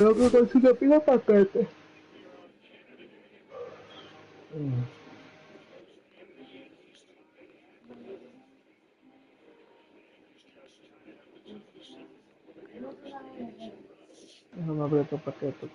Creo que consigue pila paquete. Déjame abrir tu paquete.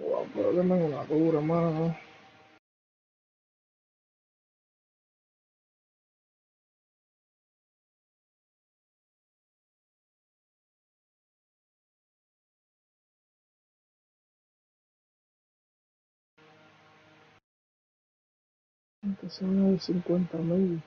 Wow, pero denme una dura, mano. Que son de 50,000.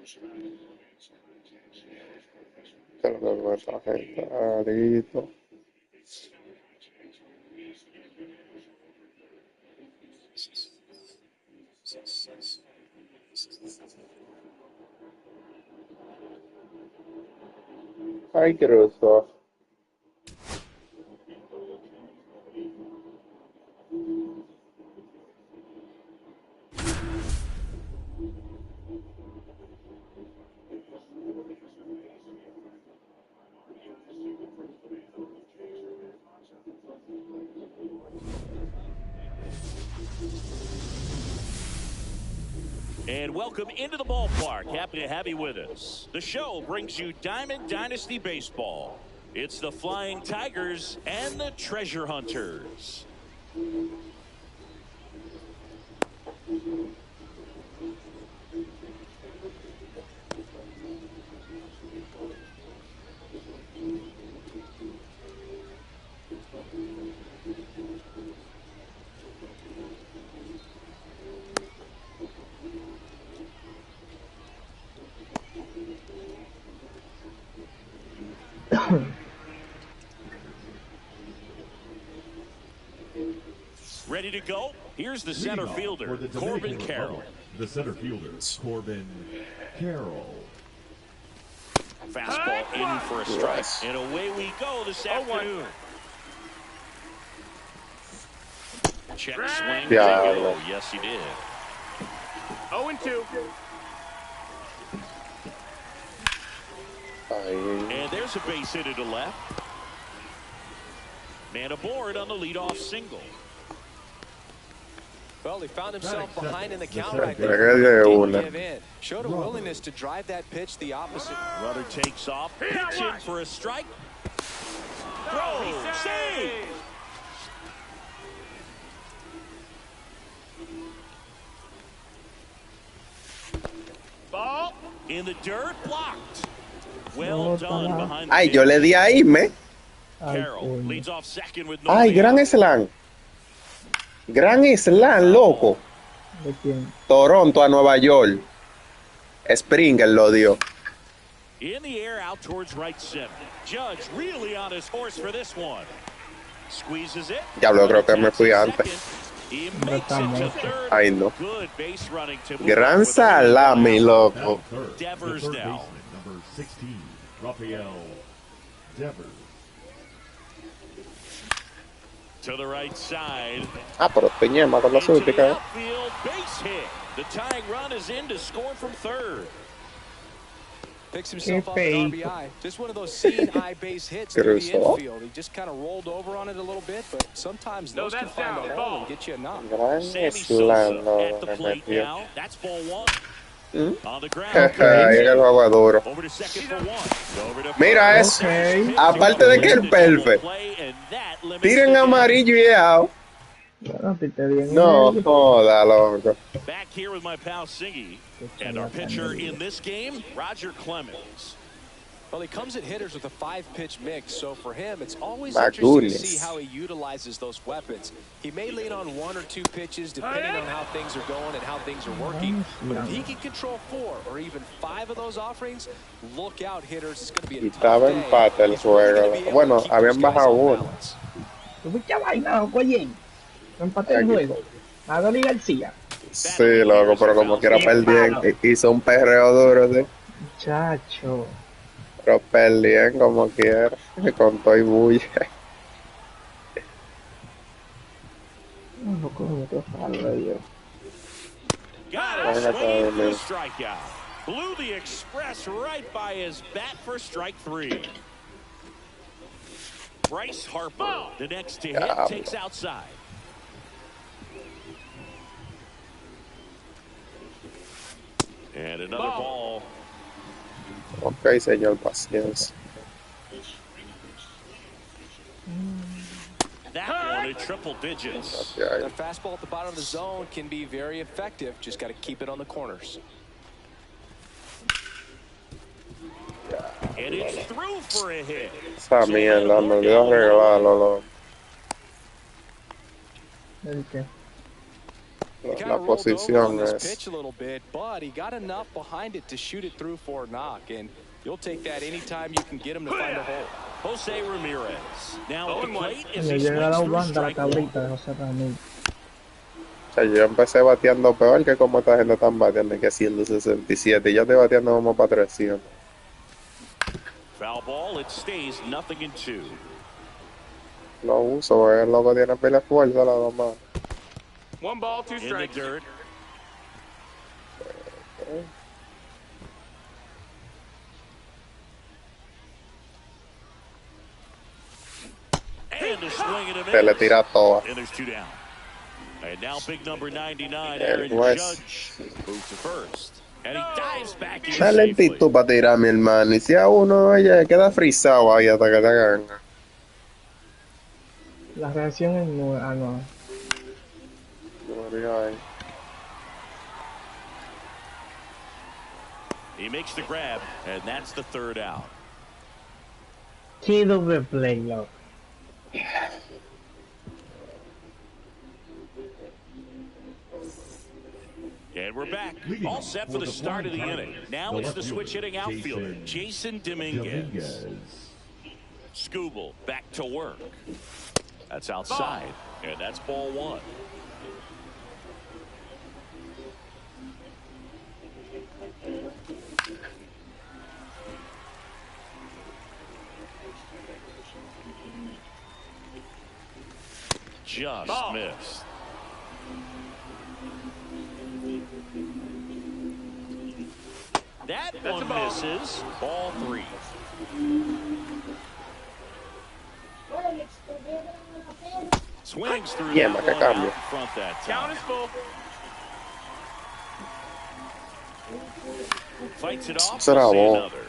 Que lo que me esta gente. Ah, listo. Ay, qué ruso. And welcome into the ballpark. Happy to have you with us. The show brings you Diamond Dynasty Baseball. It's the Flying Tigers and the Treasure Hunters. Ready to go? Here's the center fielder, Corbin Carroll. The center fielder, Corbin Carroll. Fastball in for a strike. And away we go this afternoon. Check swing. Yeah. Yes, he did. 0-2. And there's a base hit to left. Man aboard on the leadoff single. Well, he found himself behind in the count right Creo there. que de Didn't una. give in. Showed a willingness to drive that pitch the opposite. Runner takes off. Pitch in for a strike. Throw. Save. Ball. In the dirt. Blocked. Well done behind the Ay, pitch. yo le di a irme. Carroll leads off second with no Ay, lead. gran slam. Gran slam, loco. ¿De quién? Toronto a Nueva York. Springer lo dio. In the air out towards right center. Judge really on his horse for this one. Squeezes it. Diablo, creo que me fui antes. He makes it to third. Ay, no. Good base running to move Gran up with a salami, lead. loco. Third, Devers the third now. baseman, number 16, Rafael Devers. To the right side. Ah, pero estoy ñema con la Into the súplica. outfield, base hit. The tying run is in to score from third. Picks himself up Qué an feito. RBI. Just one of those seeing eye base hits to the Cruzó. infield. He just kind of rolled over on it a little bit, but sometimes those can find a hole and get you a knock. Gran Sammy slam, Sosa no, at the me plate metió. now. That's ball one. ¿Mm? On the ground. Ahí en el juego duro. Over to second for one. Over to Mira first. eso. Aparte de que el perfe. Tiren amarillo y out. Bueno, si te viene No, el- joda, loco. Back here with my pal Siggy. And our pitcher in this game, Roger Clemens. Well, he comes at hitters with a 5-pitch mix, so for him, it's always My interesting goodness. to see how he utilizes those weapons. He may lean on 1 or 2 pitches depending on how things are going and how things are working, but if he can control 4 or even 5 of those offerings, look out, hitters. It's going to be Y a tough estaba day. empate el He's really juego. gonna be able to Bueno, keep habían those guys bajado on uno. balance. ¿Tú fuiste vaina, oye? Empate el Aquí. juego. Adoli García. Sí, loco, pero como quiera perdí. Hizo un perreo duro, sí. Muchacho. Pero perdí como quiera. Con todo y bulla. No, coño, qué falta, Dios. Got it. Swinging for a strikeout. Blew the express right by his bat for strike 3. Bryce Harper, the next to hit, takes outside. And another ball. Ok, señor, paciencia. That one in triple digits. Ya, That fastball at the bottom of the zone can be very effective. Just got to keep it on the corners. And it's through for a hit. esa mierda, me olvidó arreglarlo, loco. ¿El qué? He kind La of rolled over on posición this es... pitch a little bit, but he got enough behind it to shoot it through for a knock, and you'll take that anytime you can get him to find a hole. Jose Ramirez. Now at the plate as Le he llega la swings through banda la strike one. cabrita de José Ramírez. O sea, yo empecé bateando peor que como esta gente están bateando, que 167. Y yo estoy bateando como para 300. Foul ball, it stays 0-2. Lo uso, porque el loco tiene pila fuerza las dos manos. 1 ball, 2 In the strikes. dirt. And a swing and a Se le miss. tira toda. And there's 2 down. And now big number 99, El Aaron juez. Judge, moves to first. And he dives back in Está safely. lentito para tirar, mi hermano. Y si a uno, oye, queda frisado ahí hasta que te hagan. La reacción es no. Ah, no. He makes the grab, and that's the 3rd out. Qué doble play, loco. And we're back, all set for the start of the inning. Now it's the switch-hitting outfielder, Jason Dominguez. Scooble back to work. That's outside, and that's ball 1. Just missed. That one misses. Ball 3. Swings through Yeah, that que one out cambio. in front that time. Count is full. Fights it off. Será We'll see bom. another.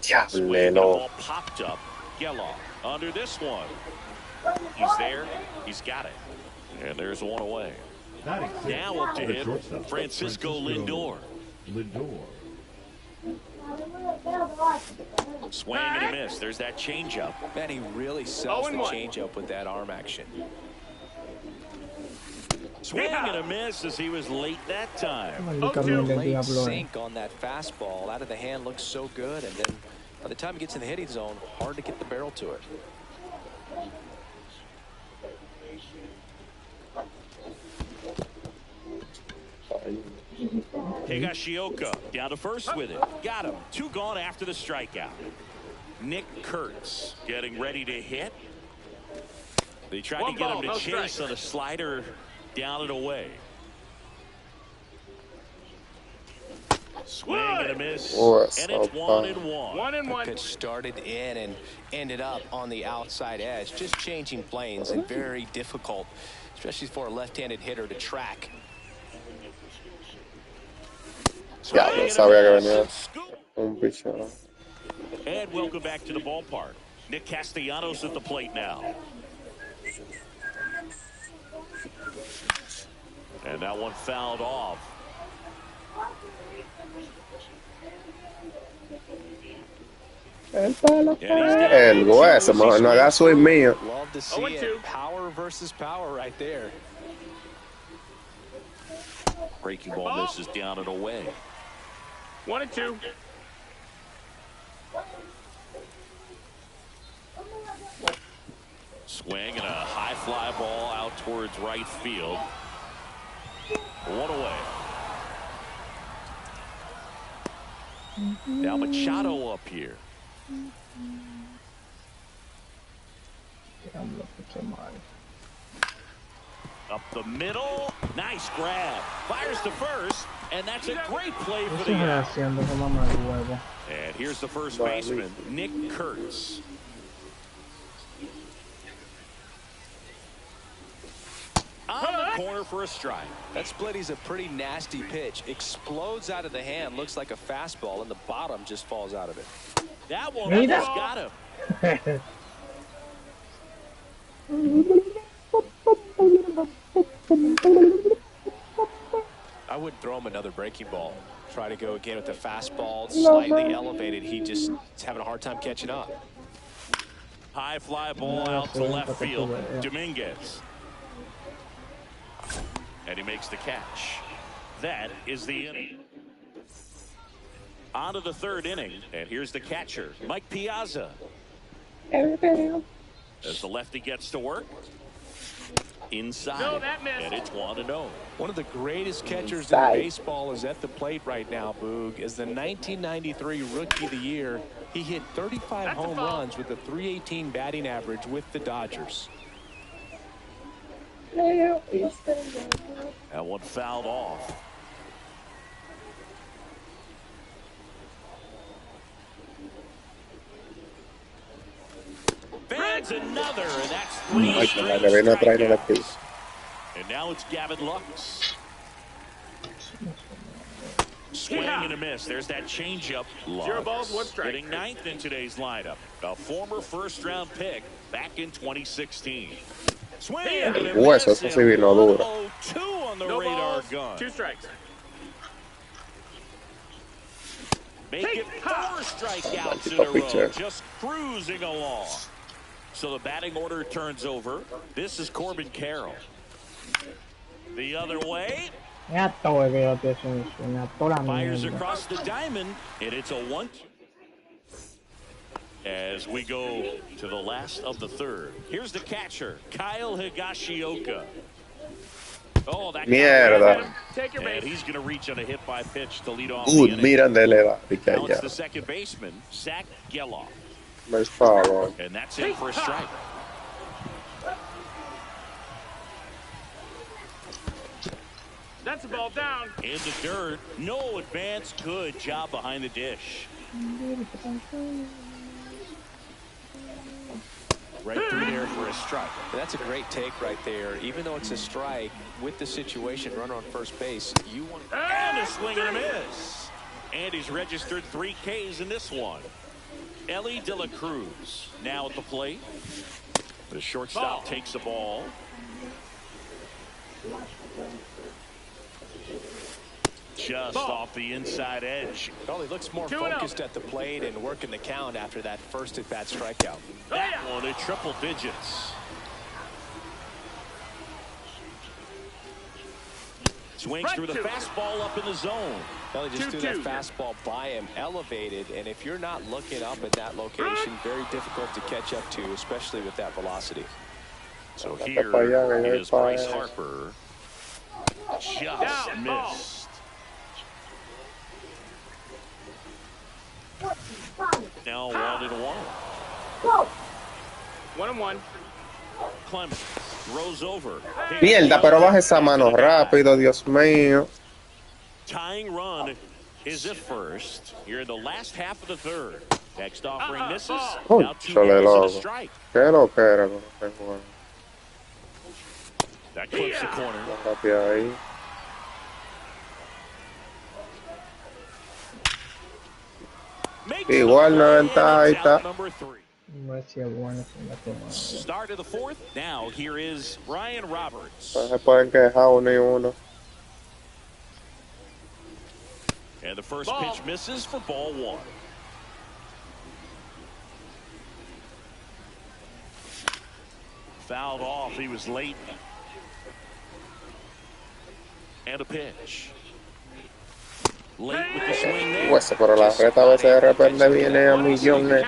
Swing and a Diablelo. ball popped up. Geloff under this one. He's there. He's got it. And there's one away. Now up to hit Francisco Lindor. Swing and a miss. There's that changeup. Man, he really sells the changeup with that arm action. Swing and a miss as he was late that time. Maldito camión del Late diablo. sink on that fastball. Out of the hand looks so good, and then by the time he gets in the hitting zone, hard to get the barrel to it. Higashioka down to first with it. Got him. 2 gone after the strikeout. Nick Kurtz getting ready to hit. They tried to get him to chase on a slider down and away. Swing and a miss. And it's 1-1. The pitch started in and ended up on the outside edge. Just changing planes and very difficult, especially for a left-handed hitter to track. Ya, no sabía que venía un pichón. And welcome back to the ballpark. Nick Castellanos at the plate now. And that one fouled off. El palo. El hueso, mejor no haga swing mío. Love to see it. Power versus power right there. Breaking ball misses down and away. 1-2. Swing and a high fly ball out towards right field. 1 away. Now Machado up here. Up the middle. Nice grab. Fires to first. And that's a great play for the out. And here's the first baseman, Nick Kurtz. On the corner for a strike. That splitty's a pretty nasty pitch. Explodes out of the hand. Looks like a fastball, and the bottom just falls out of it. That one almost got him. I wouldn't throw him another breaking ball. Try to go again with the fastball, slightly elevated. He just is having a hard time catching up. High fly ball out to left field. Dominguez. And he makes the catch. That is the inning. On to the third inning. And here's the catcher, Mike Piazza. As the lefty gets to work. Inside. And it's 1-0. One of the greatest catchers in baseball is at the plate right now, Boog. As the 1993 Rookie of the Year, he hit 35 home runs with a .318 batting average with the Dodgers. That one fouled off. Fans another, and that's 3 straight strikeouts. And now it's Gavin Lux. Swing and a miss. There's that changeup. 0 balls, 1 strike. Hitting 9th in today's lineup. A former first-round pick back in 2016. Swing and a miss. Eso sí vino duro. 2 on the No radar balls, gun. 2 strikes. Make it 4 strikeouts in a row. Just cruising along. So the batting order turns over. This is Corbin Carroll. The other way. Fires across the diamond, and it's a 1-2. As we go to the last of the third. Here's the catcher, Kyle Higashioka. Oh, that Mierda. Take your and base. he's going to reach on a hit by pitch to lead off the inning. Mira de la Now it's the second baseman, Zach Geloff. Por favor. And that's it for a strike. That's a ball down. In the dirt. No advance. Good job behind the dish. Right through there for a strike. That's a great take right there. Even though it's a strike, with the situation, runner on first base, you want to... And a swing and a miss. And he's registered 3 Ks in this one. Ellie De La Cruz now at the plate. The shortstop takes the ball. Just off the inside edge. Well, he looks more focused at the plate and working the count after that first at-bat strikeout. That one at triple digits. Swings through the fastball up in the zone. Well, he just threw that fastball by him, elevated, and if you're not looking up at that location, very difficult to catch up to, especially with that velocity. So here is Bryce Harper. Just missed. Now 1-1. 1-1. Clemens throws over. Mierda, pero baja esa mano rápido, Dios mío. Tying run is at first. You're in the last half of the third. Next offering misses. Now 2 balls and a strike. Qué lo que era con este juego. That clips the corner. Ahí. Igual no ventaja, ahí está. Start of the fourth. Now here is Ryan Roberts. No se pueden quejar uno y uno. And the first pitch misses for ball 1. Fouled off. He was late. And a pitch. Late with the swing there. Pues, pero la reta a veces de repente viene a millones.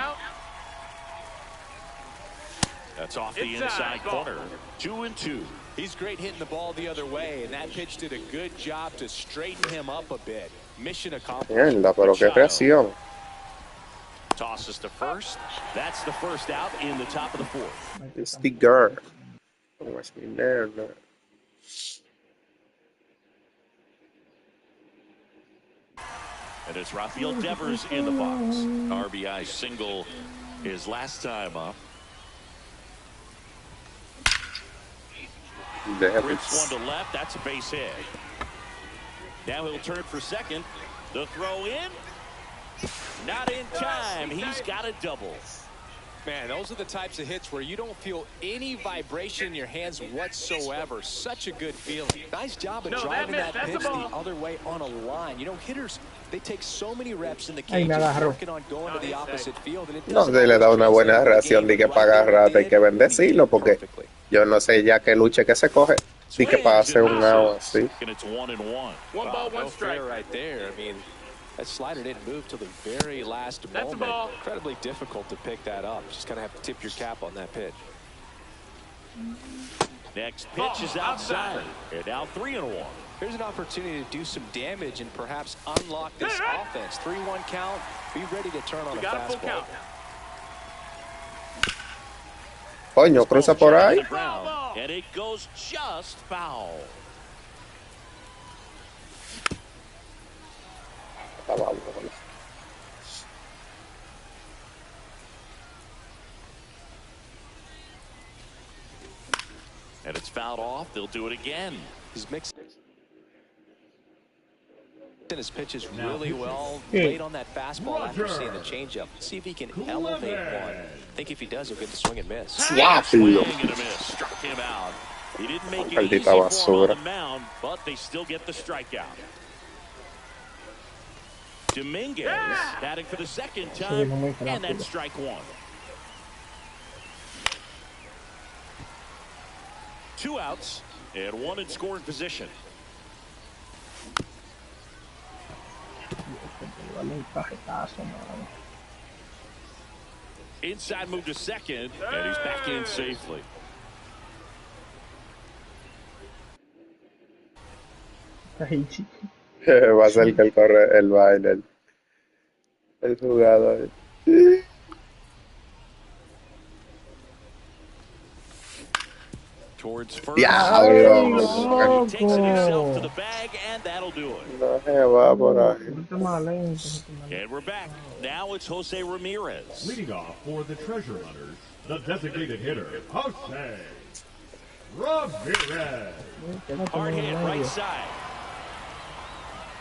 That's off the inside corner. 2-2. He's great hitting the ball the other way, and that pitch did a good job to straighten him up a bit. Mission accomplished. Mierda, pero qué presión. Tosses to first. That's the first out in the top of the fourth. It's the girl. ¿Cómo es mi nena? And it's Rafael Devers in the box. RBI single his last time up. Rips one to left. That's a base hit. Now he'll turn for second. The throw in. Not in time. He's got a double. Man, those are the types of hits where you don't feel any vibration in your hands whatsoever. Such a good feeling. Nice job of driving that pitch the other way on a line. You know, hitters They take so many reps in the Ay, me cages agarró. working on going to the opposite field, and it No doesn't se le da always una buena translate reacción to de the que game, para but right there agarrarte hay he que did, and he did bendecirlo, it porque perfectly. yo no sé ya qué luche que se coge, sí que para Swings hacer and un out misses. así. And it's 1-1. One ball, one No strike. fair right there. I mean, that slider didn't move till the very last That's a moment. ball. Incredibly difficult to pick that up. Just kind of have to tip your cap on that pitch. Next pitch is outside. And now 3-1. Here's an opportunity to do some damage and perhaps unlock this offense. 3-1 count. Be ready to turn on We a got a full fastball. count. Coño, cruza por ahí. And it goes just foul. And it's fouled off. They'll do it again. He's mixing his pitches really well. Hey. Late on that fastball after seeing the changeup. See if he can elevate one. I think if he does, he'll get the swing and miss. Swing Rápido. and a miss. Struck him out. He didn't make it Maldita easy for him on basura. the mound, but they still get the strikeout. Dominguez batting for the second time, and then strike one. 2 outs and 1 in scoring position. Dale un cajetazo, mano. Inside move to second, and he's back in safely. Ay, chico. Va a ser que el corre, el baile, el jugador. Towards first. Diablo. He takes it himself to the bag, and that'll do it. No se va por ahí. Un poquito más lento, un poquito más lento. And we're back. Now it's Jose Ramirez. Leading off for the Treasure Hunters, the designated hitter, Jose Ramirez. Quédate Hard en el hit, medio. right side.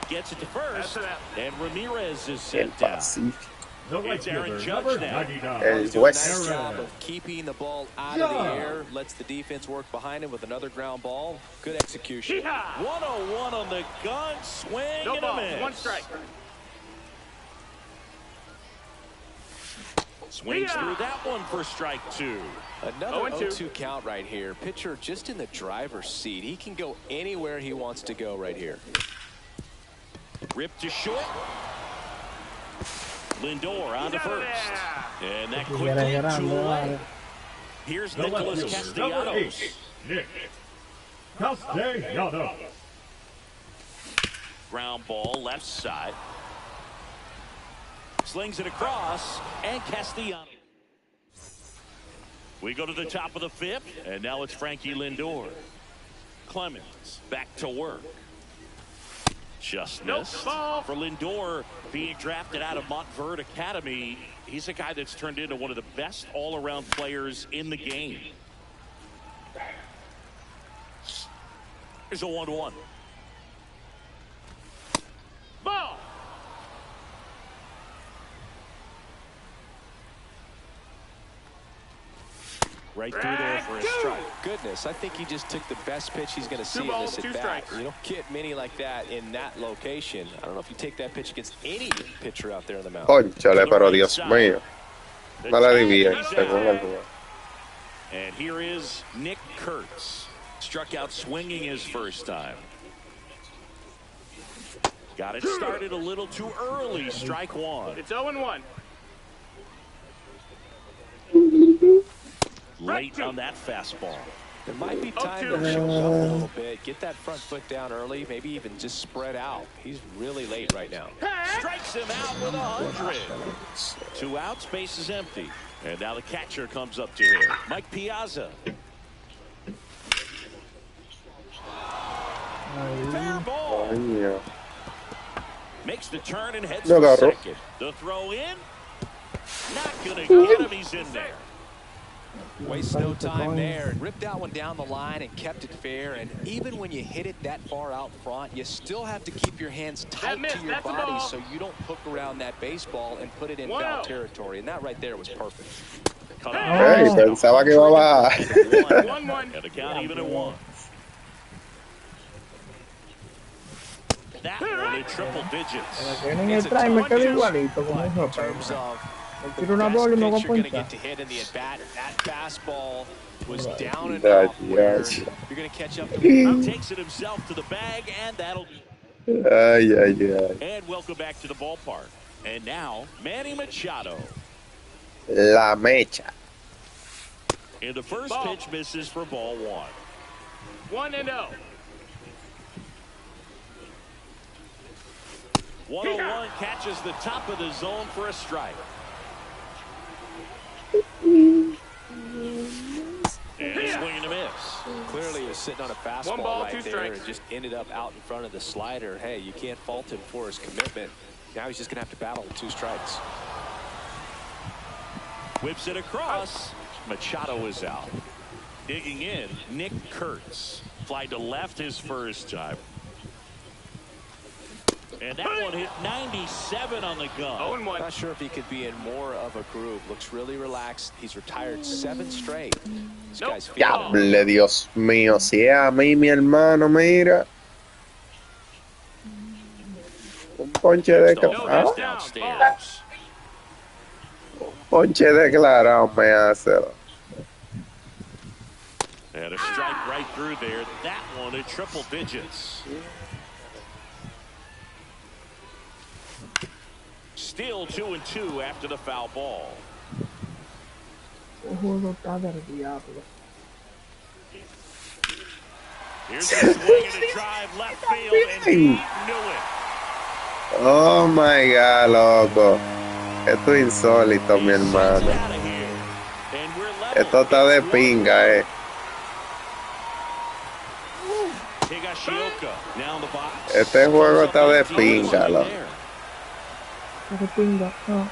Gets it to first, That's it. and Ramirez is El sent down. Pacífico. The right It's Aaron fielder, Judge number now. 99. El He's doing a West. nice job of keeping the ball out of the air. Lets the defense work behind him with another ground ball. Good execution. Yeehaw! 101 on the gun, swing No and ball, a miss. one strike. Swings through that one for strike 2. Another 0-2. 0-2 count right here. Pitcher just in the driver's seat. He can go anywhere he wants to go right here. Ripped to short. Lindor on to first. And that quickly drew away. Here's The left Nicholas fielder, number Castellanos. 8, Nick Castellanos. Ground ball left side. Slings it across, and Castellanos. We go to the top of the 5th, and now it's Frankie Lindor. Clemens back to work. Just missed. Ball. For Lindor, being drafted out of Montverde Academy, he's a guy that's turned into one of the best all-around players in the game. Here's a 1-1. Ball. Right through there for a strike. Goodness, I think he just took the best pitch he's going to see in balls, this 2 at bat. strikes. You don't get many like that in that location. I don't know if you take that pitch against any pitcher out there in the mound. Conchale, pero Dios mío. No la di bien, según el jugador. And here is Nick Kurtz. Struck out swinging his first time. Got it started a little too early. Strike 1. It's 0-1. Late on that fastball. There might be time to 0-2. show up a little bit. Get that front foot down early. Maybe even just spread out. He's really late right now. Strikes him out with 100. 2 outs, base is empty. And now the catcher comes up to him. Mike Piazza. Fair ball. Coño. Makes the turn and heads Lo for agarró. second. The throw in. Not going to get him. He's in there. Waste no time there. Ripped that one down the line and kept it fair. And even when you hit it that far out front, you still have to keep your hands tight miss, to your that's a body ball. so you don't hook around that baseball and put it in 1-0. foul territory. And that right there was perfect. Cut Hey, off. pensaba que iba a bajar. 1-1. And the count even at 1. that one in triple digits. En el try me quedo igualito como But eso, in terms of the tiro una best bola y me voy a pitch you're going to ponchar. get to hit in the at-bat, that fastball was down and That out where yes. you're going to catch up to He takes it himself to the bag, and that'll be. Ay, ay, ay. And welcome back to the ballpark. And now, Manny Machado. La mecha. And the first pitch misses for ball one. 1-0. 101 catches the top of the zone for a strike. And a swing and a miss. Clearly he was sitting on a fastball 1 ball, right 2 there strikes. and just ended up out in front of the slider. Hey, you can't fault him for his commitment. Now he's just going to have to battle with 2 strikes. Whips it across. Machado is out. Digging in, Nick Kurtz. Fly to left his first time. And that one hit 97 on the gun. 0-1. Not sure if he could be in more of a groove. Looks really relaxed. He's retired 7 straight. This guy's feeling it. Diable, Dios mío. Si es a mí, mi hermano, mira. Un ponche declarado. Downstairs. Ponche declarado me hace. And a strike right through there. That one in triple digits. Still 2-2 after the foul ball. El juego está del diablo. Here's a swing and a drive left field, and he knew it. Oh my God, loco. Esto es insólito, mi hermano. Out of here. And we're level. Esto está de pinga, Higashioka now in the box. Este juego está de pinga, loco. Ese pinga, no.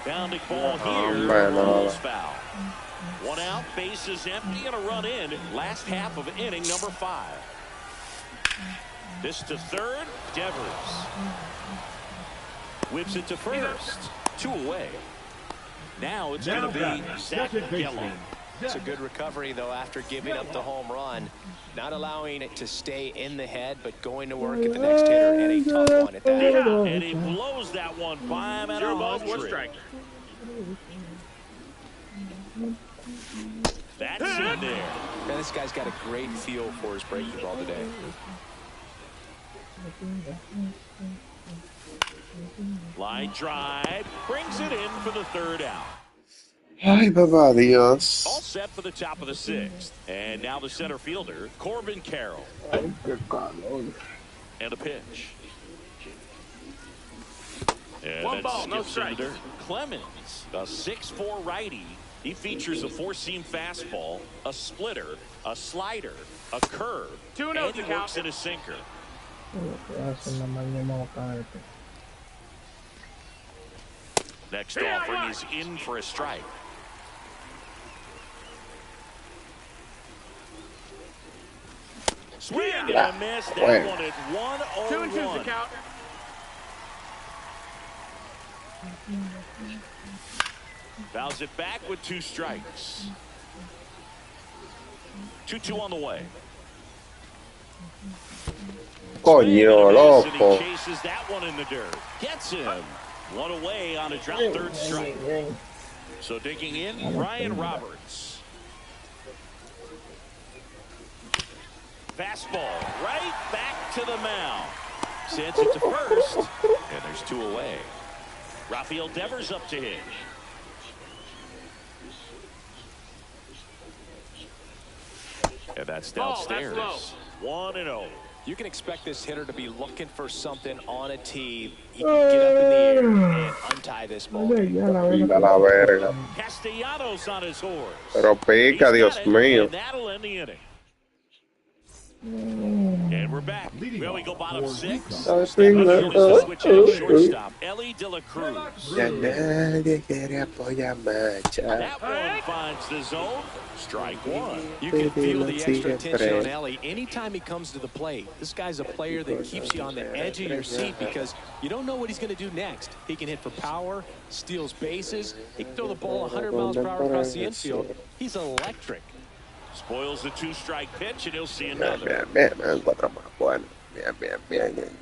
Bounding ball Oh, here. man, no. Rolls foul. 1 out, bases empty, and a run in. Last half of inning number 5. This to third, Devers. Whips it to first. 2 away. Now it's going to be Zach Gallen. It's a good recovery, though, after giving up the home run. Not allowing it to stay in the head, but going to work at the next hitter, and a tough one at that. And he blows that one by him at 0 balls, 1 100. strike. That's in there. Man, this guy's got a great feel for his breaking ball today. Line drive brings it in for the 3rd out. Ay, papá Dios. All set for the top of the 6th. And now the center fielder, Corbin Carroll. Ay, qué calor. And a pitch. And 1 that ball, no skips in the strike. dirt. Clemens, a 6'4" righty. He features a 4-seam fastball, a splitter, a slider, a curve, 2-0 and he to count. works in a sinker. Lo que hacen la mañana acá, Next offering is in for a strike. Swing and a miss. That Bueno. one at 2-2 to 1-0-1. count. Fouls it back with 2 strikes. 2-2 on the way. Coño, And he loco. chases that one in the dirt. Gets him. 1 away on a drop 3rd strike. So digging in, Ryan Roberts. Fastball right back to the mound. Sends it to first, and there's 2 away. Rafael Devers up to hit. And that's downstairs. 1-0. You can expect this hitter to be looking for something on a tee. He can get up in the air and untie this ball. Ya la verdad. Mira la verga. Castellanos on his horse. Pero pica, He's Dios got it, mío. and that'll end the inning. And we're back. Well, we go bottom 6. Ay, Stepping pinga. in is the switch hitting shortstop, Ellie De La Cruz. Ya nadie quiere apoyar Macha. That one finds the zone. Strike 1. You can feel the extra Sigue tension Fred. on Ellie anytime he comes to the plate. This guy's a player that keeps you on the edge of your seat because you don't know what he's going to do next. He can hit for power, steals bases. He can throw the ball 100 miles per hour across the infield. He's electric. Spoils the 2-strike pitch, and he'll see Bien, another. bien, bien, me encuentro más bueno. Bien, bien, bien.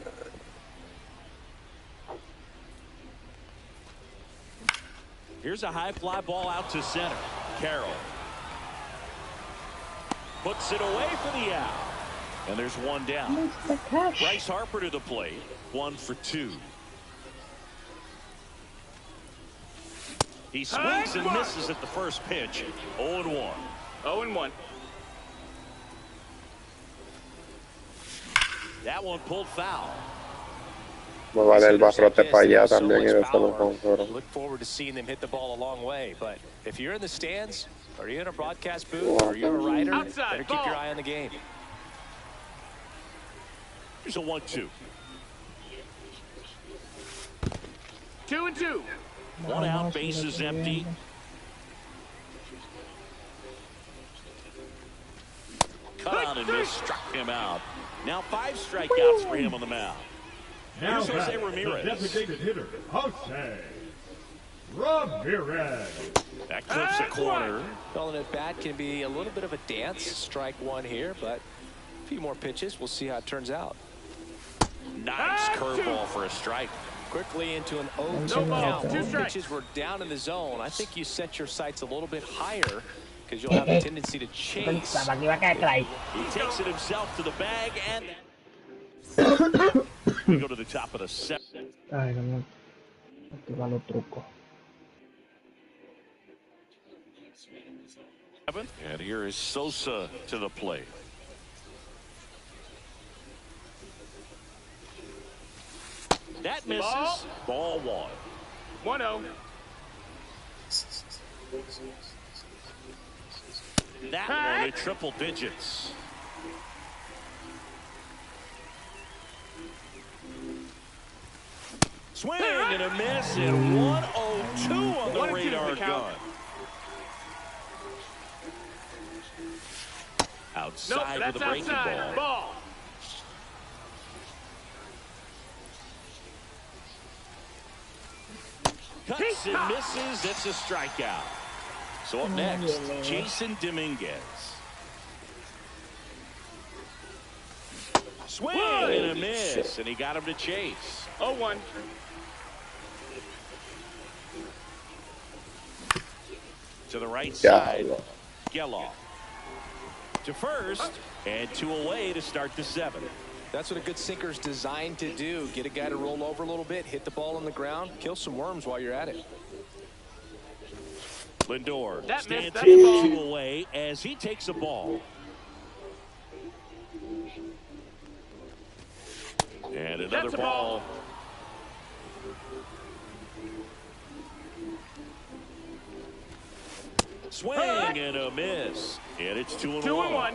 Here's a high fly ball out to center. Carroll puts it away for the out. And there's one down. Bryce Harper to the plate. 1 for 2. He swings and misses at the first pitch. 0-1. 0-1. That one pulled foul. Me vale el barrote para allá también y de solo con Look forward to seeing them hit the ball a long way. But if you're in the stands, or you're in a broadcast booth, or you're a writer, better keep your eye on the game. Here's a 1-2. 2-2. 1 out, bases empty. Cut on and miss, struck him out. Now 5 strikeouts for him on the mound. Now Here's Jose back, Ramirez. the designated hitter, Jose Ramirez. That clips a corner. Well, an at-bat can be a little bit of a dance. Strike 1 here, but a few more pitches. We'll see how it turns out. Nice curveball for a strike. Quickly into an 0-2 count. 2 pitches were down in the zone. I think you set your sights a little bit higher because you'll have a tendency to chase. He takes it himself to the bag, and we go to the top of the 7th. Ay, no. Activa los trucos. And here is Sosa to the plate. That misses. Ball 1. 1-0. That one at triple digits. Swing and a miss, and 1-0-2 on the radar gun. Outside with a breaking ball. Cuts and misses. It's a strikeout. So up next, Jason Dominguez. Swing and a miss, and he got him to chase. 0-1. To the right side, Geloff. To first, and 2 away to start the 7th. That's what a good sinker's designed to do. Get a guy to roll over a little bit, hit the ball on the ground, kill some worms while you're at it. Lindor That stands missed, 2 away as he takes a ball. And another ball. Swing and a miss. And it's 2-1.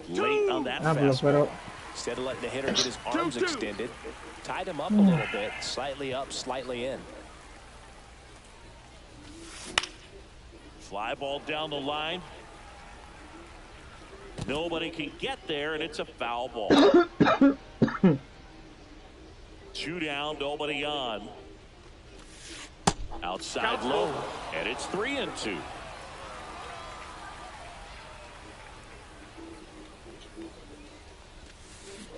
Late on that fastball. Instead of letting the hitter get his arms extended, tied him up a little bit, slightly up, slightly in. Fly ball down the line. Nobody can get there, and it's a foul ball. 2 down, nobody on. Outside low, and it's 3-2.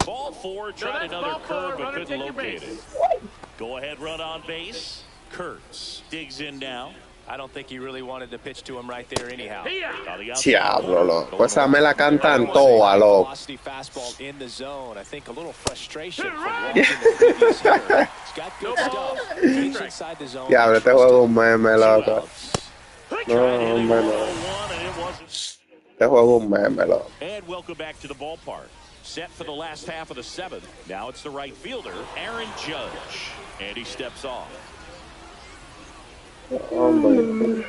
Ball 4, tried another curve but couldn't locate it. Go ahead, run on base. Kurtz digs in now. I don't think he really wanted to pitch to him right there anyhow. Diablo, loco. Pues esa me la cantan toda, loco. Velocity fastball in the zone. I think a little frustration from walking the previous hitter. He's got good stuff. He's inside the zone. Diablo, este juego es un meme, loco. No, hombre, no. Este juego es un meme, loco. And welcome back to the ballpark. Set for the last half of the 7th. Now it's the right fielder, Aaron Judge. And he steps off. Hombre.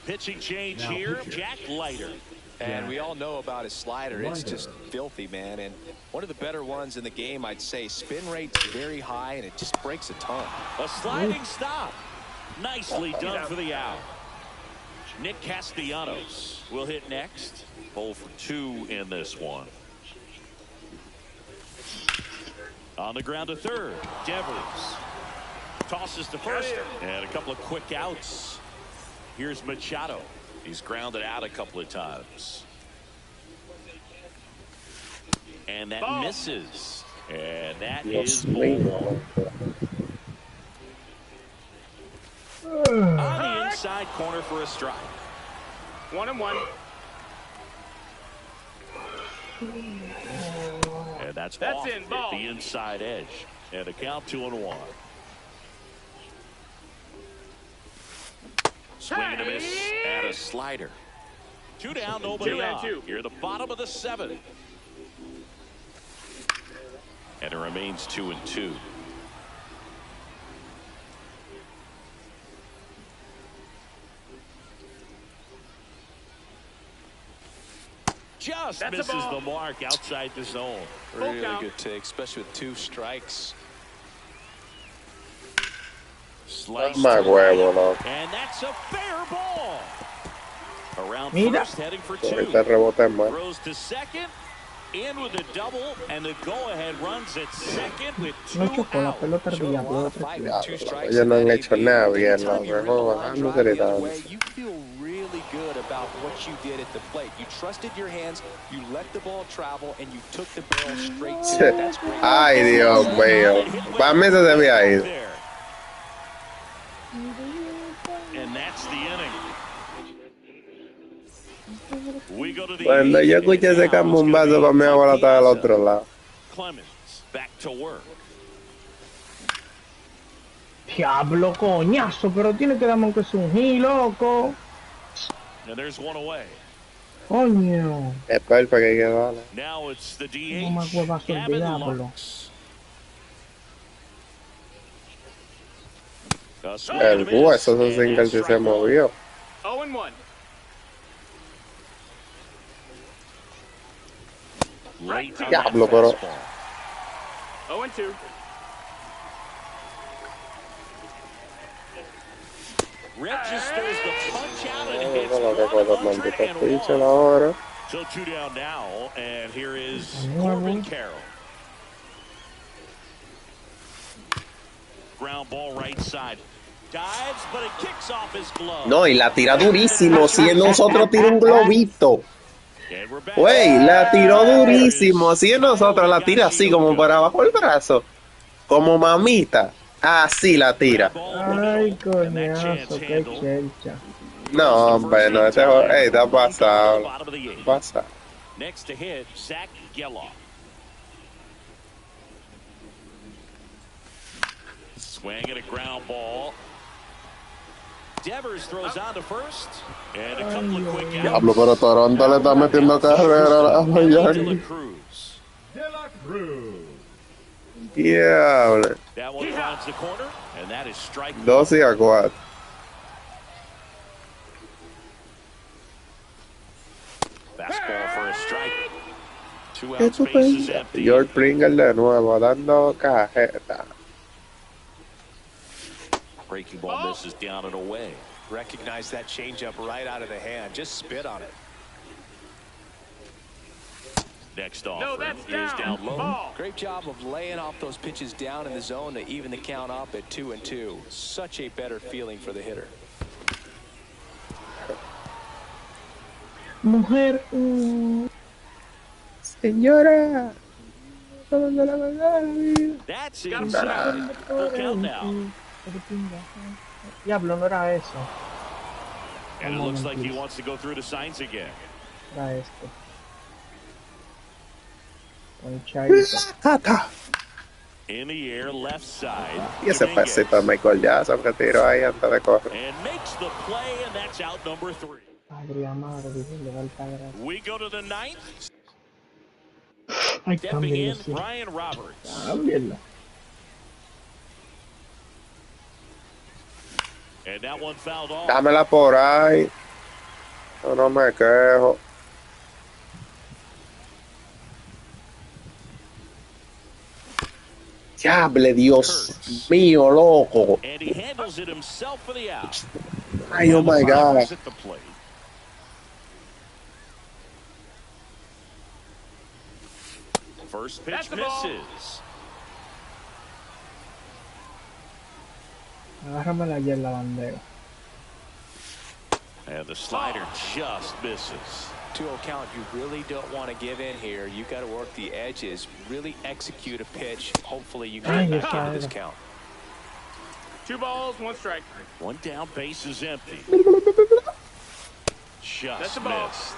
Pitching change here, Jack Leiter. And we all know about his slider. It's just filthy, man. And one of the better ones in the game, I'd say. Spin rate's very high, and it just breaks a ton. A sliding stop. Nicely done for the out. Nick Castellanos will hit next. 0 for 2 in this one. On the ground to third. Devers tosses to first. And a couple of quick outs. Here's Machado. He's grounded out a couple of times. And that misses. And that is ball. On the inside corner for a strike. 1-1. And that's off in, at the inside edge. And a count 2-1. Swing and a miss and a slider. 2 down, nobody on. Here at the bottom of the 7th. And it remains 2-2. Just misses the mark outside the zone. Really good take, especially with 2 strikes. Slice My huevo, no. and that's a fair ball. Around first, heading for 2. Ahorita rebota en mano. Throws to second. In with a double, and the go-ahead runs at second with 2 No chocó la out. pelota hervía. Ellos no han hecho nada bien, no, no se le da. You feel really good about what you did at the plate. You trusted your hands, you let the ball travel, and you took the barrel straight to it. That's great. Ay, Dios mío. Para mí se debía ir. And that's the inning. We go to the Cuando yo escuché ese cambumbazo, para mí la bola estaba del otro lado. Clemens back to work. Diablo, coñazo, pero tiene que darme aunque sea un hit, loco. And there's one away. Coño. Es perfecto que hay que darle. Now it's the No más DH. huevazo el Gavin diablo. Lux. El hueso, esos singles sí se movió. 0-1. Diablo, pero 0-2. Registers the punch out and hits no lo que puedo one maldito and pitcher one. ahora. So 2 down now, and here is Corbin Carroll. Ground ball right side. Dives, but it kicks off his glove. No, y la tira durísimo. Si nosotros tira un globito. Güey, la tiró durísimo. Si nosotros la tira así, como para abajo el brazo. Como mamita. Así la tira. Ay, coñazo, qué chelcha. No, hombre, no, este juego, está pasado. Pasa. Next to hit, Zach Geloff. Swing at a ground ball. Devers throws on to first. And a couple of quick outs. Diablo, pero Toronto le está metiendo carrera a los Yankees. De la Cruz. Diablo. That one finds the corner, and that is strike 12-4. Fastball for a strike. 2 ¿Qué outs, tú bases piensas? empty. George Pringle de nuevo, dando cajeta. Breaking ball misses down and away. Recognize that changeup right out of the hand. Just spit on it. Next offering is down low. Ball. Great job of laying off those pitches down in the zone to even the count up at 2-2. Such a better feeling for the hitter. Mujer. Señora. That's inside. Full count now. Diablo, no era eso. And it looks like he wants to go through the signs again. Era esto. Conchadito. In the air, left side. Y ese pasito de Michael Jackson que tiró ahí antes de correr. And makes the play, and that's out number 3. Padre amado, le da el padre. We go to the 9th. Ay, Stepping in, cámbialo, sí. Brian Roberts. Cámbialo. And that one fouled off. Dámela por ahí. Yo no me quejo. Diable, Dios mío, loco. And he handles it himself for the out. Ay, oh my God. At the plate. First pitch misses. Agárramela allí en la bandera. And the slider just misses. 2-0 count, you really don't want to give in here. You got to work the edges, really execute a pitch. Hopefully you can get back into this count. 2 balls, 1 strike. 1 down, base is empty. Just That's a ball. missed.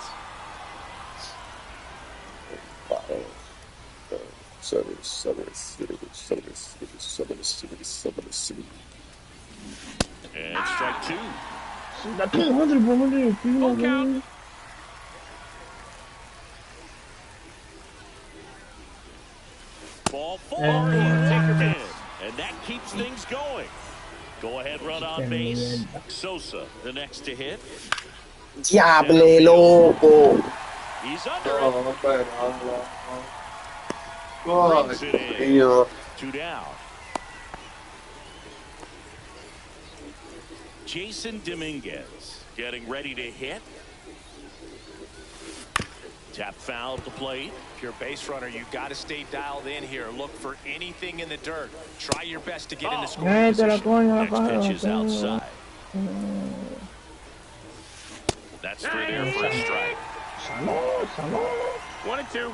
And strike 2. La tu madre, pobre, Full count. Ball 4, and that keeps things going. Go ahead, run on base. Sosa, the next to hit. Diable, loco. He's under it. Brings it in. 2 down. Jason Dominguez getting ready to hit. Tap foul at the plate. If you're a base runner, you've got to stay dialed in here. Look for anything in the dirt. Try your best to get in the scoring position. Next pitch is outside. That's 3 there for a strike. 1 and 2.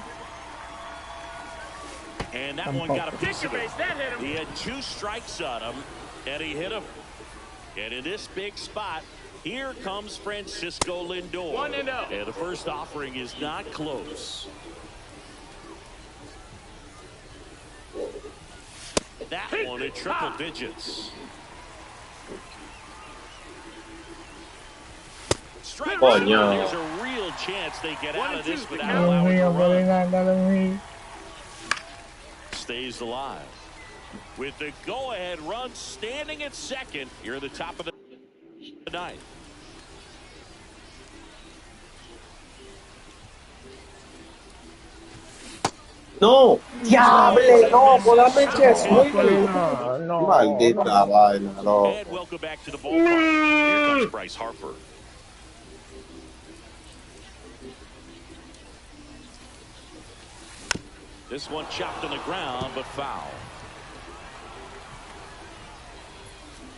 And that one got a piece Take of your it. base. That hit him. He had 2 strikes on him, and he hit him. And in this big spot, here comes Francisco Lindor. 1-0. And the first offering is not close. That one in triple digits. Strike Oh, two. no. There's a real chance they get out of this without Dios allowing mío, a run. dale, Stays alive. With the go-ahead run standing at second here at the top of the ninth. No, diable, loco, dame Jesús. no, Maldita vaina, loco. And welcome back to the ballpark. Here comes Bryce Harper. This one chopped on the ground, but foul.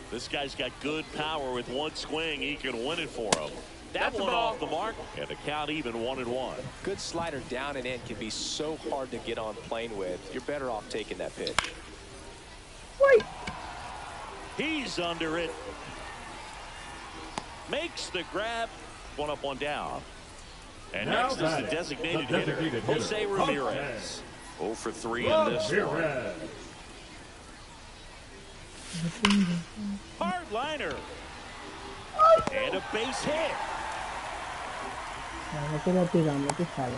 This guy's got good power. With one swing, he can win it for him. That one off the mark, and the count even 1-1. Good slider down and in can be so hard to get on plane with. You're better off taking that pitch. Wait. He's under it. Makes the grab. 1 up, 1 down. And Now next is the batting, designated the hitter, designated Jose hitter, Ramirez. 0 for 3 in this one. Hard liner. And a base hit. No te lo tiramos, tú sabes.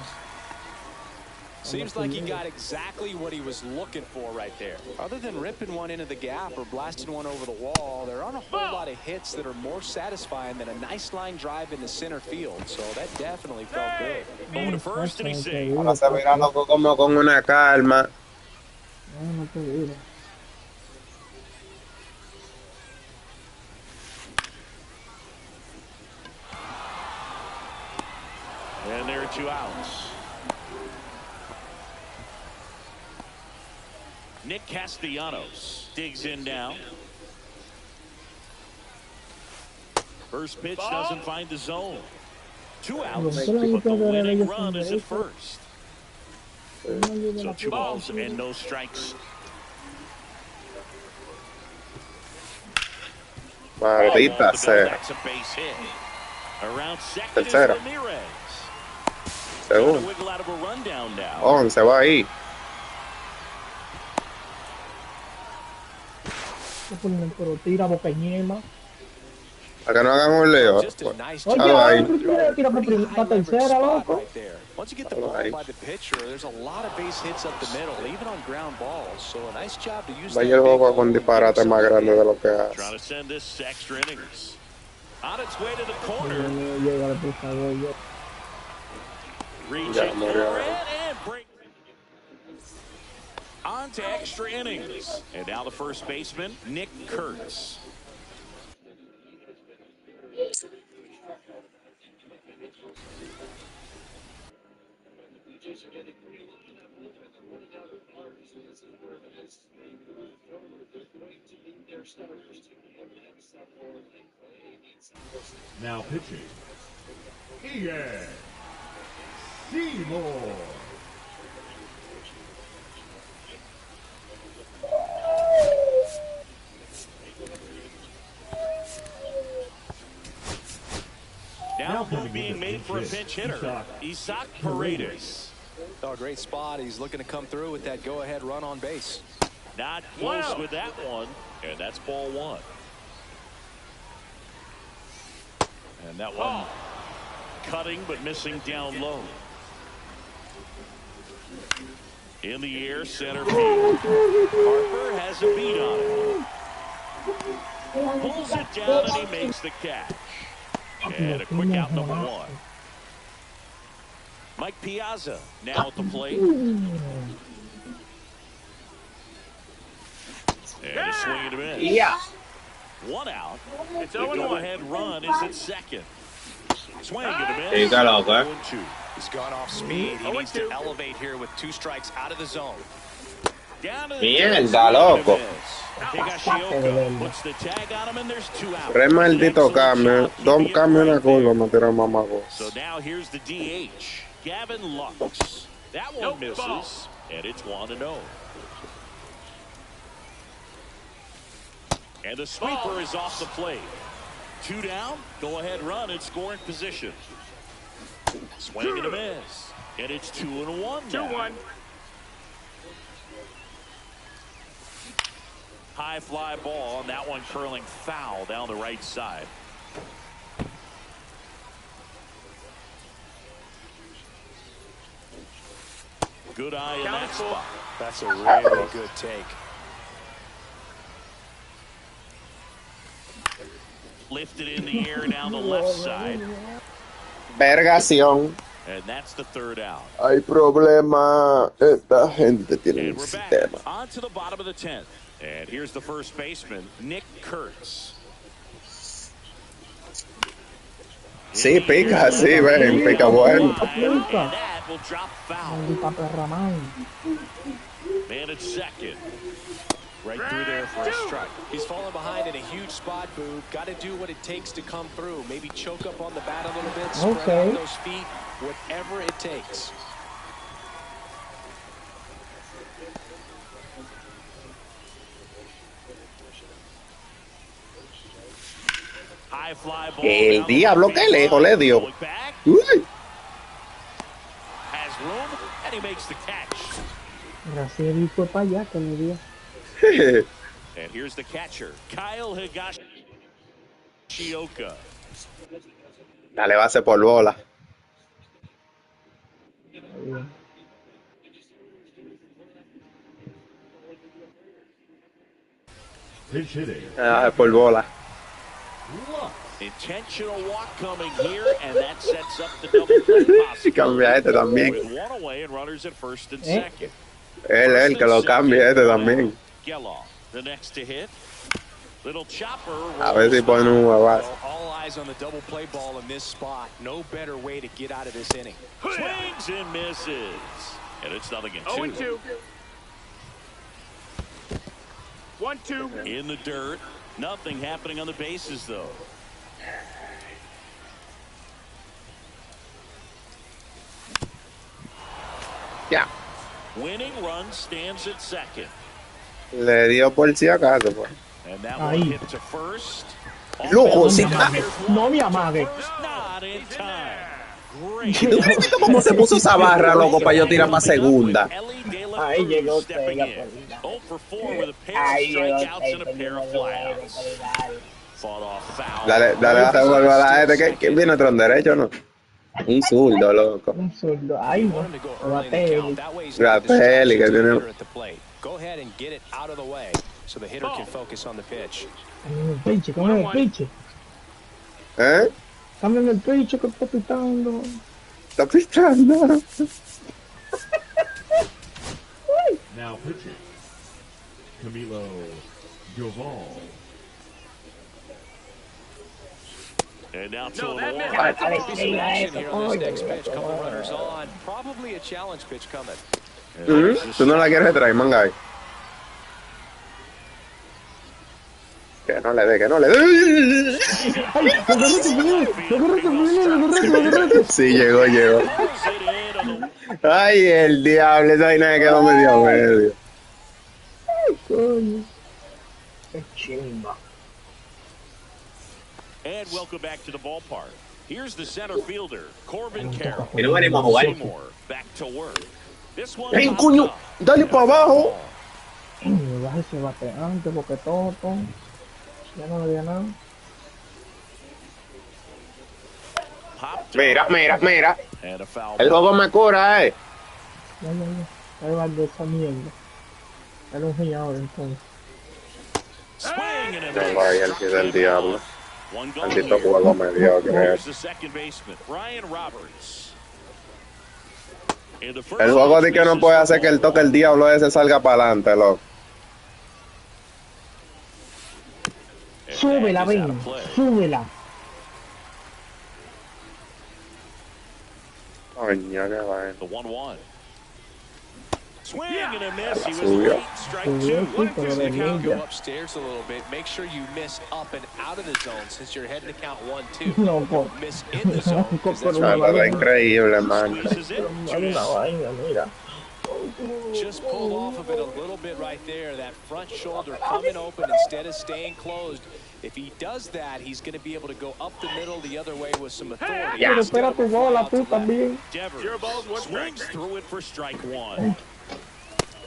Seems like he got exactly what he was looking for right there. Other than ripping one into the gap or blasting one over the wall, there aren't a whole lot of hits that are more satisfying than a nice line drive into center field. So that definitely felt good. Over to first, and he's safe. Ahora se verá loco como con una calma. No te digo. And there are 2 outs. Nick Castellanos digs in now. First pitch doesn't find the zone. 2 outs, but the winning run is at first. So 2 balls and no strikes. Maldita sea. That's a base hit. Around second is Tercera. Ramirez. Segundo. Wiggle out of a rundown now. 11 va ahí. Pero tira boqueñema. Para que no hagan un lío. Just a nice Oye, Hello, ahí. tira para tercera, loco. right there. Once you get the ball by the pitcher, there's a lot of base hits up the middle, even on ground balls. So a nice job to use that Vaya el big juego con ball. disparate más grande de lo que Trying hace. to send this to extra innings. On its way to the corner. Llega, por favor, yo. Reaching Ya, murió. for it and break. On to extra innings. And now the first baseman, Nick Kurtz. Now pitching. Ian Seymour. Now move being made for a pinch hitter, Isaac Paredes. Oh, great spot. He's looking to come through with that go-ahead run on base. Not close with that one, and that's ball one. And that one cutting but missing down low. In the air, center field. Harper has a beat on it. Pulls it down and he makes the catch. And a quick out, number one. Mike Piazza now at the plate. And a swing and a miss. Yeah. One out. It's The 0-1. go-ahead run is at second. Swing and a miss. Está loco, eh. 0-2. He's gone off speed. He needs to 0-2. elevate here with 2 strikes out of the zone. Down to the Mierda, loco. Higashioka puts the tag on him, and there's 2 out. Tres malditos Excellent cambios. job Dos keeping it cambios en la right curva, there. me tiraron mamago. So now here's the DH, Gavin Lux. That one Nope, misses, ball. and it's 1-0. And the sweeper is off the plate. 2 down, go-ahead run in scoring position. Swing and a miss, and it's 2-1 now. 2-1. High fly ball, and that one curling foul down the right side. Good eye in that spot. That's a really good take. Lifted in the air down the left side, Vergación. and that's the 3rd out. Hay problema. Esta gente tiene And un we're back sistema. on to the bottom of the 10th. And here's the first baseman, Nick Kurtz. Sí, pica, sí, ven, pica bueno. And that will drop foul. Maldita perra, man. Man at second. Right through there for a strike. He's falling behind in a huge spot, Boo. Got to do what it takes to come through. Maybe choke up on the bat a little bit, spread Okay. out those feet, whatever it takes. High fly ball. El down the diablo, left qué field lejos line. le dio. Going back, Uy. has room, and he makes the catch. Gracias, fue para allá que me dio. And here's the catcher, Kyle Higashioka. Dale base por bola. Pitch hitting. Base por bola. Lux. Intentional walk coming here, and that sets up the double play possibility. Cambia este también. With one away and runners at first and second. Él, que lo cambie este también. Geloff, the next to hit. Little chopper. A ver si ponen un huevazo. Well, all eyes on the double play ball in this spot. No better way to get out of this inning. Swings and misses. And it's 0-2. 0-2. 1-2. In the dirt. Nothing happening on the bases, though. Ya. Winning run stands at second. Le dio por si acaso, pues. And that one Ahí. hit to first. Loco, Offense sí. runners No me one to amague. first, not in time. Great. ¿Tú me has visto cómo se puso esa barra, loco, para yo tirar para segunda? Ahí llegó stepping Sega, in. por 0 for 4 with a pair of Ahí llegó strikeouts and a Sega, pair of flyouts. Fought off foul. Dale, base por bola a este. ¿Quién viene otro en derecho, no? Un zurdo, loco. Un zurdo. Ay, You no. want him to go early in the Bate. count. That way he's Got not a distraction Pelly, que to the tiene- hitter at the plate. Go ahead and get it out of the way so the hitter can focus on the pitch. Cámbiame el pinche, cámbiame el pinche. ¿Eh? Cámbiame el pinche que está pitando. Está pichando. Now pitching. Camilo Doval. And now No, that 2-1. missed. Dale, Be some tira action eso, here on this coño. next pitch. Couple runners on. Probably a challenge pitch coming. ¿Tú no la quieres traer, manga? Que no. no le dé, que no le dé. ¡Ay! ¡Lo agarraste! Sí, llegó. Ay, el diablo, esa vaina me quedó medio a medio. Coño. ¡Qué chimba! And welcome back to the ballpark. Here's the center fielder, Corbin Carroll. Y no venimos a jugar. Seymour back to work. This one ¡Ey, coño! ¡Dale para abajo! Me baja ese bate antes porque todo. Ya no le dio nada. Mira. And a foul. El juego me cura, Ya. Ahí va de esa mierda. Era un gil ahora entonces. Swing and a Tengo ahí el que del diablo. One goal Maldito here. juego mediocre. Here's the second baseman, Ryan Roberts. And the first El juego de que no baseman puede is hacer que el ball. toque el diablo ese salga para adelante, loco. Súbela, That is out ven. of play. Súbela. Coño, qué vaina. The 1-1. Swing and a miss. He was Subió. late. Strike two. Sí, pero de Go ninja. upstairs a little bit. Make sure you miss up and out of the zone since you're heading to count 1-2. No, po. Miss in the zone. 'Cause that's Pero Está increíble, man. Squeezes it. Hay una vaina, mira. just pulled off of it a little bit right there. That front shoulder coming open instead of staying closed. If he does that, he's going to be able to go up the middle the other way with some authority. Pero espera tu bola, tú también. Devers Zero balls, one swings strike. through it for strike one.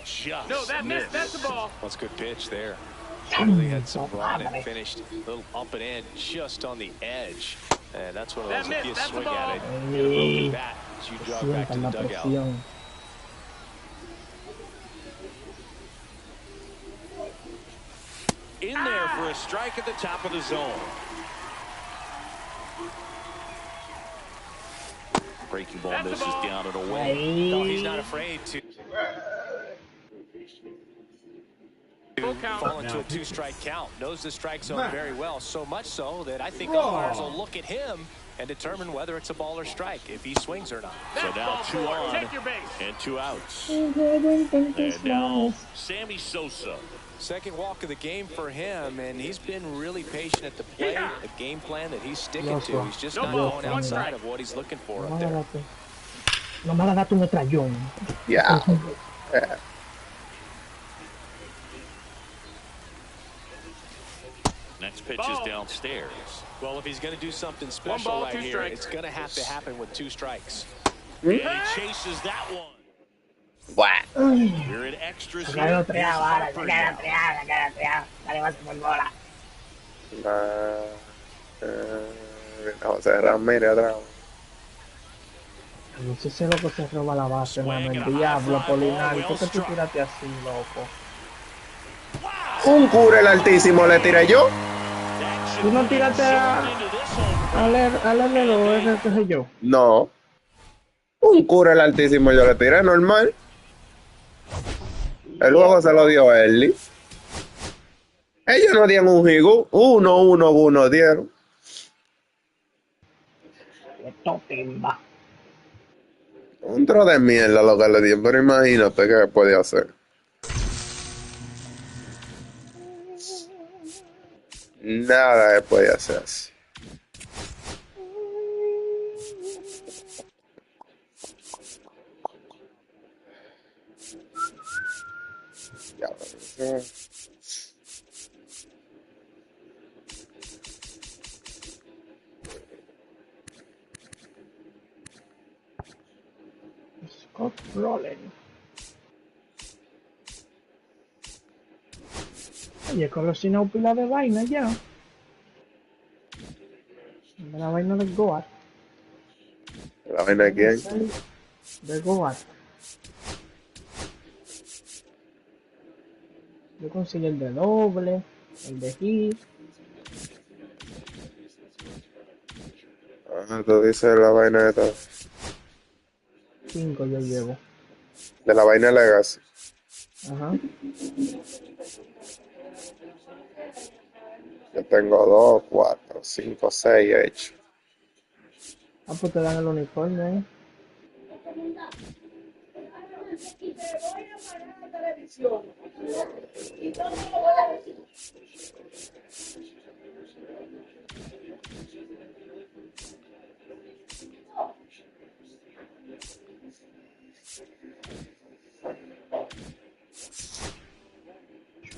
Just No, that's missed. the ball. That's a good pitch there. Really had some run and finished a little up and in just on the edge. And that's one of those, if you That's the swing ball. at it, it'll go with that as you drop back to Sientan the la dugout. presión. In there for a strike at the top of the zone. Breaking ball That's the misses ball. down and away. No, he's not afraid to Full count. fall into a two-strike count. Knows the strike zone very well, so much so that I think umpires will look at him and determine whether it's a ball or strike, if he swings or not. So That's now ball 2 four. on Take your base. and 2 outs. And now Sammy Sosa. Second walk of the game for him, and he's been really patient at the plate, a game plan that he's sticking to. He's just No not ball, going one outside strike. of what he's looking for No up me there. la date. No me la date un metrallón. Ya. Next pitch is Ball. downstairs. Well, if he's going to do something special ball, right two here, strikes. it's going to have to happen with 2 strikes. And he chases that one. Buah. We're in extras Saca la here. otra Here's ahora, Harper saca la now. otra, saca la otra. Dale más por bola. José Ramírez otra vez. No sé si es loco se roba la base, mano. Swing El and a diablo, high fly Apolinar. ball, ¿Por qué tú well tiraste así, loco? Un cura el altísimo le tiré yo. That ¿Tú no should tiraste send into this home. al herrero, qué sé yo? No. Un cura el altísimo yo le tiré normal. El juego se lo dio a Eli. Ellos no dieron un higo. 1-1-1 dieron. Esto timba. Un tro de mierda lo que le dieron. Pero imagínate qué puede hacer. Nada que puede hacer. Ya, Scott Rollen. Oye, coleccionado pila de vaina ya. La vaina de Goat. ¿la vaina de quién? De Goat. Yo conseguí el de doble, el de hit. Ah, tú dices la vaina de todo. 5 yo llevo. De la vaina Legacy. Ajá. Yo tengo 2, 4, 5, 6 hechos. Ah, pues te dan el uniforme, ¿eh?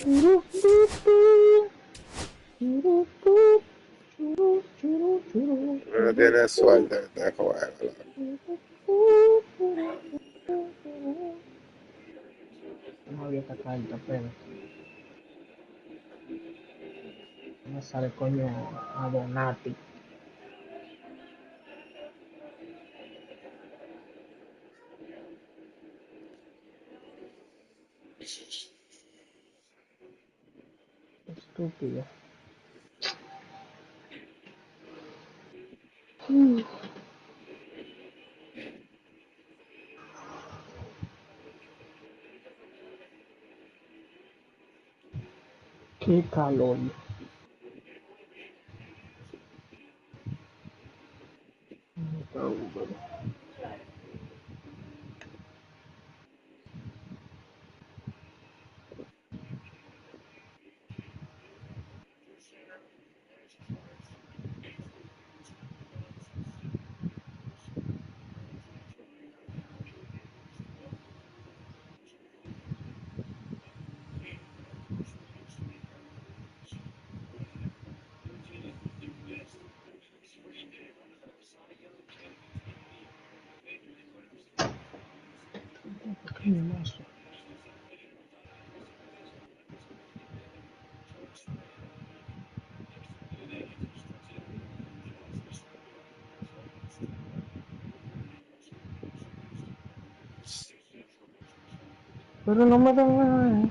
No tiene suerte este juego, loco. No había esta carta, pero me sale coño a Donati. Estúpido. Qué calor. Qué mazo. Pero no me dan nada.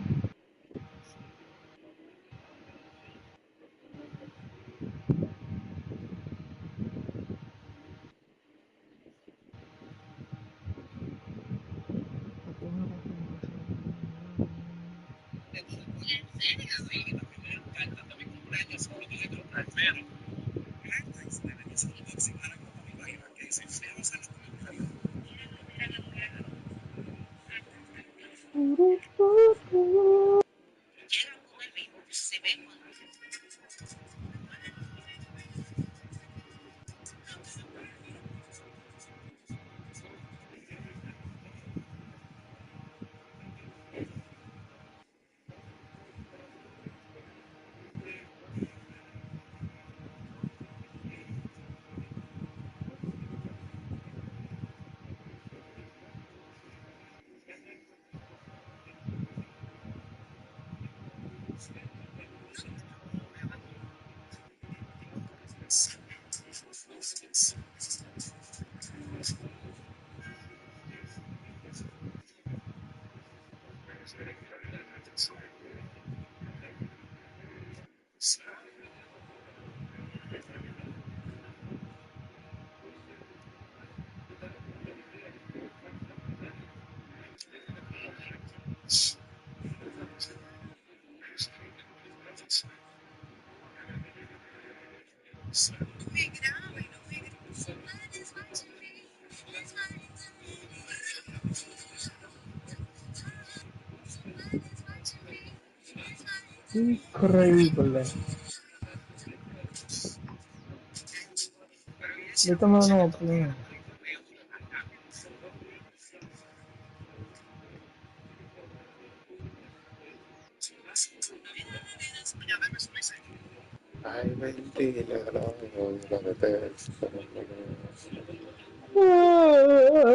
Increíble. Yo también no opino. Ay, mentira, no, no, no, no, no, no, no, no, no.